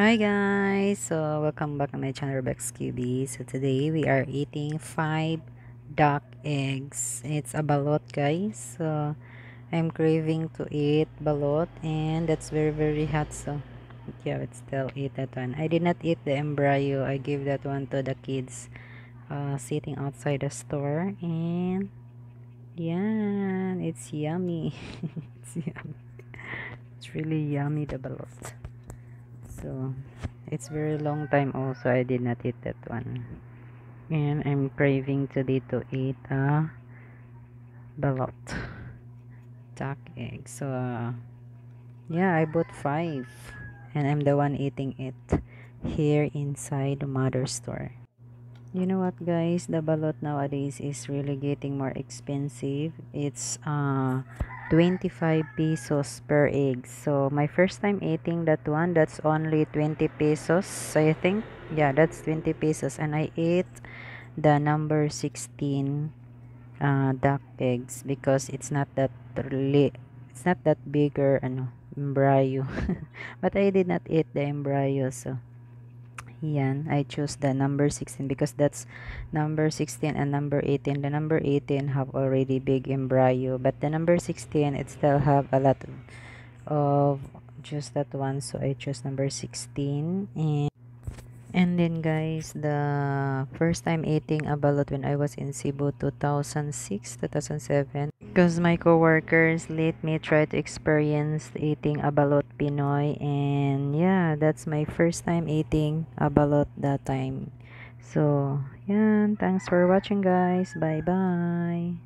Hi guys, so welcome back to my channel Rebec's QB. So today we are eating 5 duck eggs. It's a balot guys. So I'm craving to eat balot and that's very hot, so yeah, let's still eat that one. I did not eat the embryo. I gave that one to the kids sitting outside the store, and yeah, it's yummy. It's yummy. It's really yummy, the balot. So it's very long time also I did not eat that one. And I'm craving today to eat a balot duck egg. So yeah, I bought 5 and I'm the one eating it here inside the mother store. You know what guys, the balot nowadays is really getting more expensive. It's 25 pesos per egg. So my first time eating that one, that's only 20 pesos, I think. Yeah, that's 20 pesos, and I ate the number 16 duck eggs because it's not that bigger embryo. But I did not eat the embryo, so yan, I chose the number 16 because that's number 16 and number 18. The number 18 have already big embryo, but the number 16 it still have a lot of just that one, so I chose number 16. And then guys, the first time eating a balot when I was in Cebu 2006, 2007. Because my coworkers let me try to experience eating a balot Pinoy, and yeah, that's my first time eating a balot that time. So, yeah, thanks for watching guys. Bye bye.